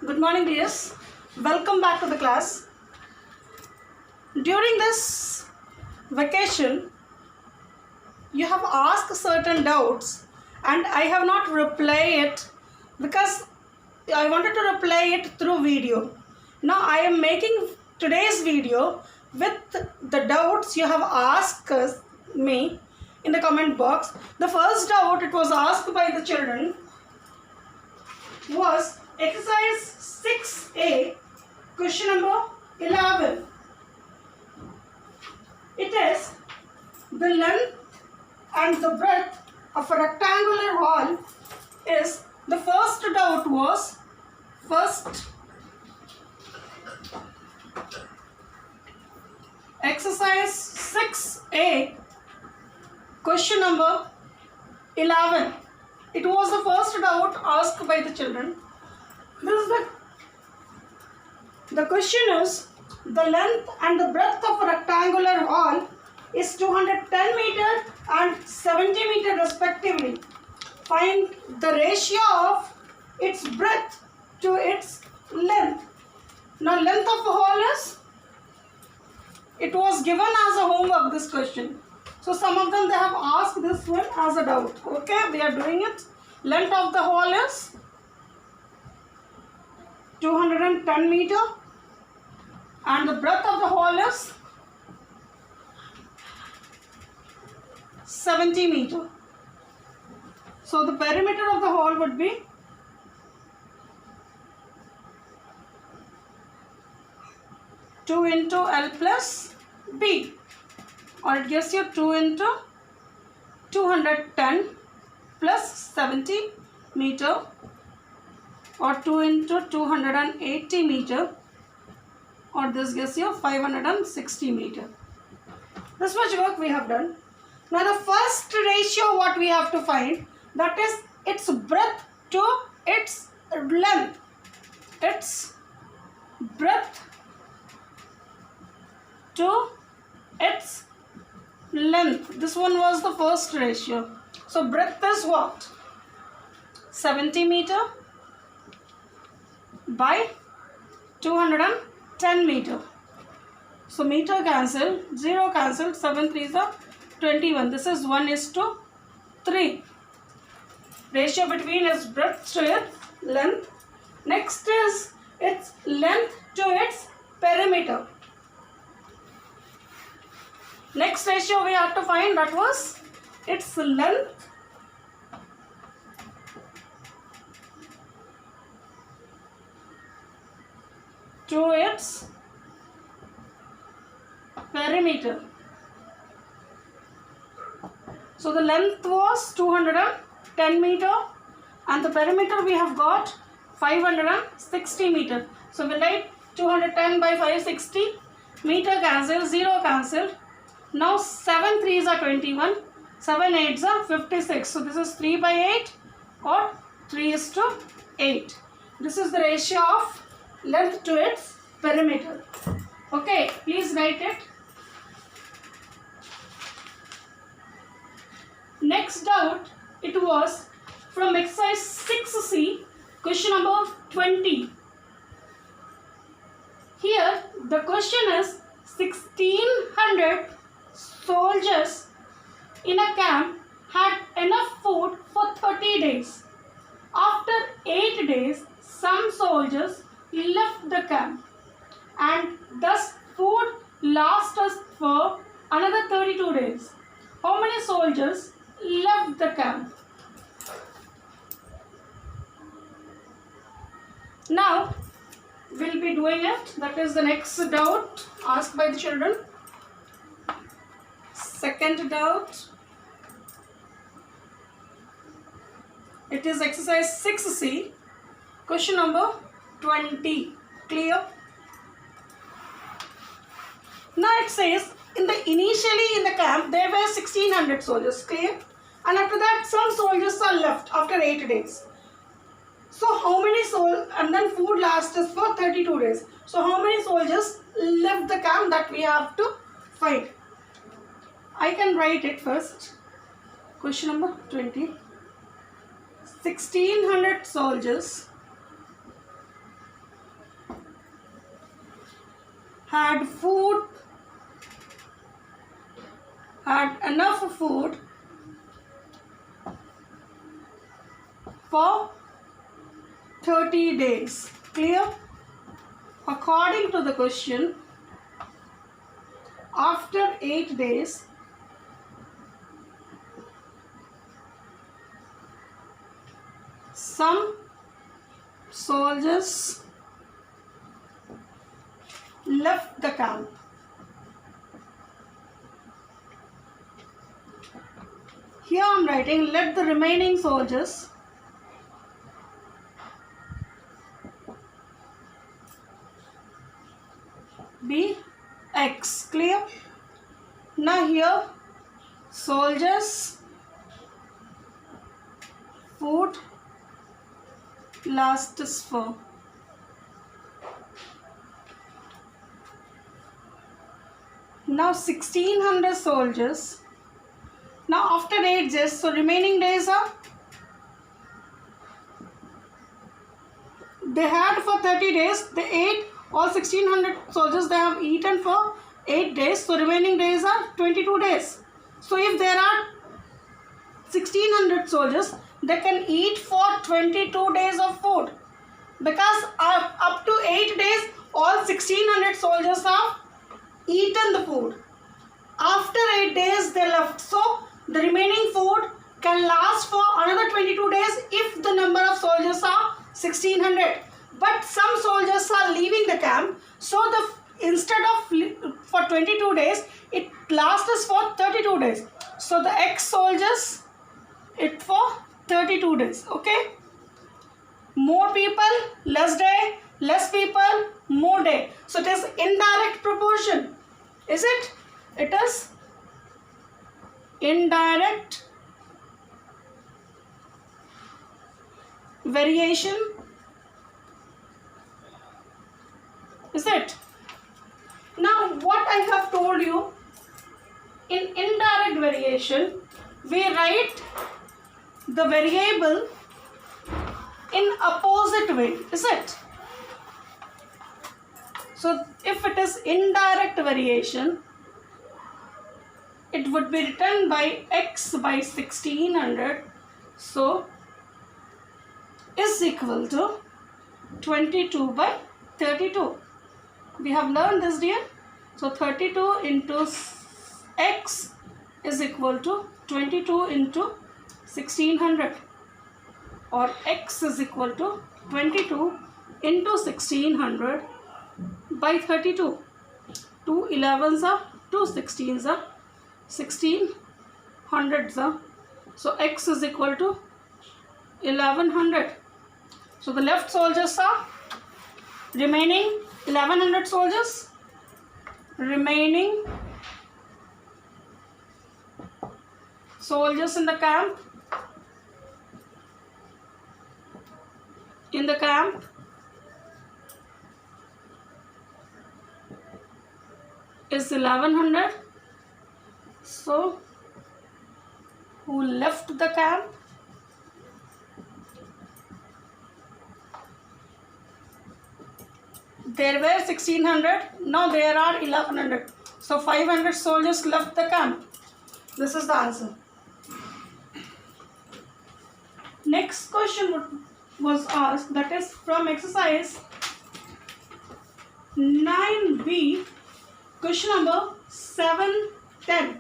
Good morning, dears. Welcome back to the class. During this vacation, you have asked certain doubts and I have not replied it because I wanted to reply it through video. Now I am making today's video with the doubts you have asked me in the comment box. The first doubt it was asked by the children was exercise 6A, question number 11. It is the length and the breadth of a rectangular wall is, the first doubt was, exercise 6A, question number 11. It was the first doubt asked by the children. The question is, the length and the breadth of a rectangular wall is 210 meter and 70 meter respectively. Find the ratio of its breadth to its length. Now length of a wall is, it was given as a homework, this question. So some of them they have asked this one as a doubt. Okay, we are doing it. Length of the wall is 210 meter and the breadth of the wall is 70 meter. So the perimeter of the wall would be 2 into L plus B, or it gives you 2 into 210 plus 70 meter, or 2 into 280 meter, or this gives you 560 meter. This much work we have done. Now the first ratio what we have to find, that is its breadth to its length. Its breadth to its length. This one was the first ratio. So breadth is what? 70 meter by 210 meter. So meter cancel, 0 cancel, 7 3s are 21. This is 1:3. Ratio between its breadth to its length. Next is its length to its perimeter. Next ratio we have to find, that was its length to its perimeter. So the length was 210 meter and the perimeter we have got 560 meter. So we write 210 by 560, meter cancel, 0 cancelled. Now 7 3s are 21, 7 8s are 56. So this is 3 by 8 or 3:8. This is the ratio of length to its perimeter. Okay, please write it. Next doubt, it was from exercise 6C, question number 20. Here the question is 1600 soldiers in a camp had enough food for 30 days. After 8 days, some soldiers left the camp and thus food lasted for another 32 days. How many soldiers left the camp? Now we'll be doing it. That is the next doubt asked by the children. Second doubt, it is exercise 6C, question number 20. Clear? Now it says, initially in the camp there were 1600 soldiers. Clear? And after that some soldiers are left after 8 days. So how many and then food lasted for 32 days. So how many soldiers left the camp, that we have to find. I can write it first. Question number 20. 1600 soldiers had enough food for 30 days. Clear? According to the question, after 8 days, some soldiers left the camp. Here I am writing, let the remaining soldiers be X. Clear? Now here soldiers food lasts for now 1600 soldiers. Now after 8 days, so remaining days are, they had for 30 days, they ate all 1600 soldiers, they have eaten for 8 days, so remaining days are 22 days. So if there are 1600 soldiers, they can eat for 22 days of food, because up to 8 days all 1600 soldiers have eaten the food. After 8 days they left, so the remaining food can last for another 22 days if the number of soldiers are 1600. But some soldiers are leaving the camp, so instead of for 22 days, it lasts for 32 days. So the X soldiers, it for 32 days. Okay. More people, less day, less people, more day. So it is indirect proportion. Is it? It is indirect variation. Is it? Now what I have told you, in indirect variation we write the variable in opposite way. Is it? So if it is indirect variation, it would be written by X by 1600, so is equal to 22 by 32. We have learned this, dear. So 32 into X is equal to 22 into 1600, or X is equal to 22 into 1600 by 32. 2 11s are, 2 16s are, 1600s are. So X is equal to 1100. So the left soldiers are remaining 1100 soldiers, remaining soldiers in the camp, is 1100. So who left the camp? There were 1600, now there are 1100. So 500 soldiers left the camp. This is the answer. Next question was asked, that is from exercise 9B, question number 710.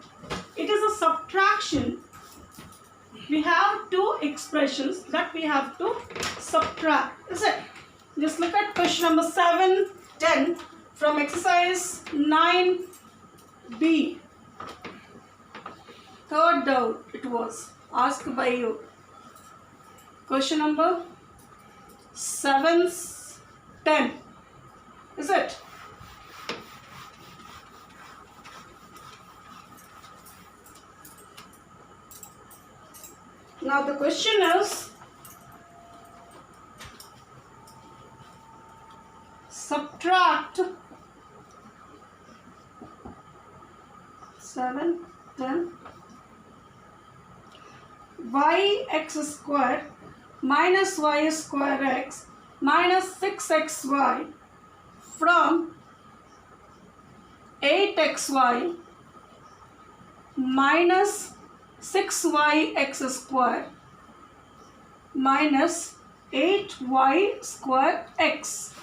It is a subtraction. We have two expressions that we have to subtract. Is it? Just look at question number 710 from exercise 9B. Third doubt it was asked by you. Question number 710. Is it? Now the question is, subtract 710 yx square minus y square x minus 6xy from 8xy minus 6yx square minus 8y square x.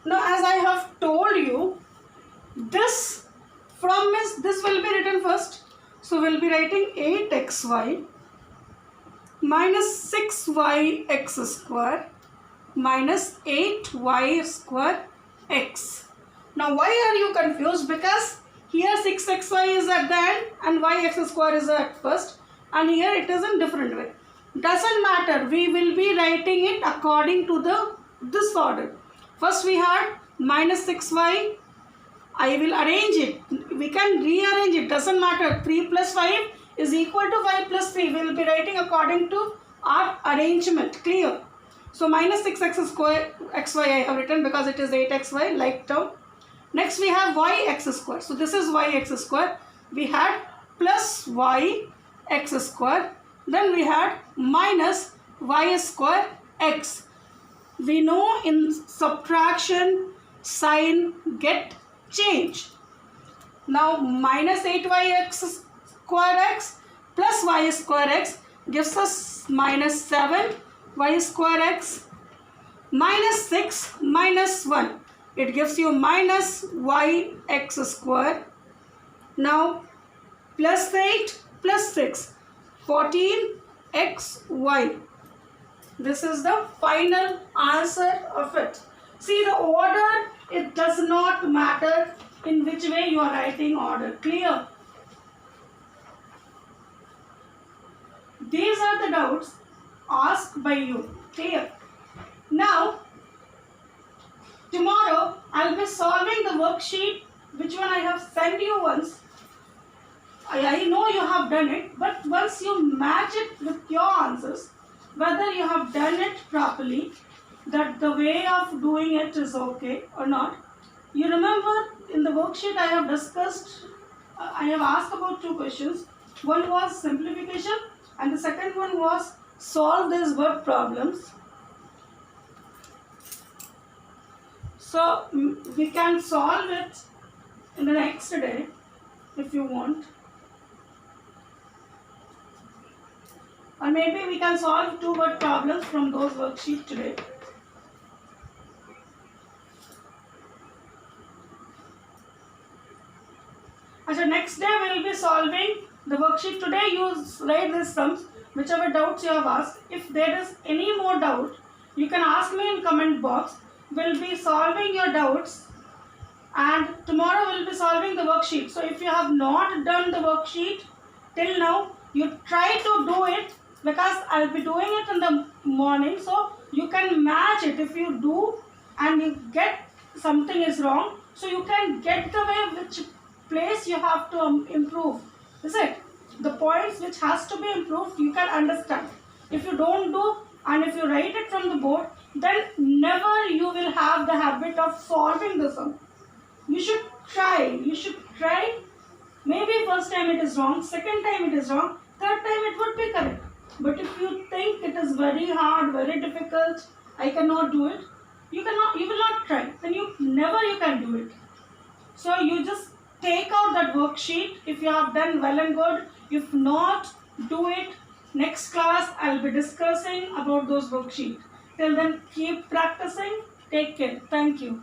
Now as I have told you, this will be written first. So we'll be writing 8xy minus 6yx square minus 8y square x. Now why are you confused? Because here 6xy is at the end and yx square is at first, and here it is in different way. Doesn't matter, we will be writing it according to this order. First we had minus 6y. I will arrange it. We can rearrange it. Doesn't matter. 3 plus 5 is equal to 5 plus 3. We will be writing according to our arrangement. Clear? So minus 6x square xy I have written because it is 8xy, like term. Next we have yx square. So this is yx square. We had plus yx square. Then we had minus y square x. We know in subtraction sign get change. Now minus 8yx square x plus y square x gives us minus 7y square x minus 6 minus 1. It gives you minus yx square. Now plus 8 plus 6, 14xy. This is the final answer of it. See the order, it does not matter in which way you are writing order. Clear? These are the doubts asked by you. Clear? Now, tomorrow I will be solving the worksheet which one I have sent you once. I know you have done it, but once you match it with your answers, whether you have done it properly, that the way of doing it is okay or not. You remember in the worksheet I have discussed, I have asked about 2 questions. One was simplification and the second one was solve these word problems. So we can solve it in the next day if you want. Or maybe we can solve 2 word problems from those worksheets today. So next day we will be solving the worksheet. Today you write these sums, whichever doubts you have asked. If there is any more doubt, you can ask me in comment box. We will be solving your doubts, and tomorrow we will be solving the worksheet. So if you have not done the worksheet till now, you try to do it, because I will be doing it in the morning, so you can match it. If you do and you get something is wrong, so you can get the way which place you have to improve. Is it? The points which has to be improved, you can understand. If you don't do and if you write it from the board, then never you will have the habit of solving the sum. You should try. You should try. Maybe first time it is wrong, second time it is wrong, third time it would be correct. But if you think it is very hard, very difficult, I cannot do it, you will not try, then you can do it. So you just take out that worksheet. If you have done well and good, if not, do it. Next class I will be discussing about those worksheets. Till then, keep practicing. Take care. Thank you.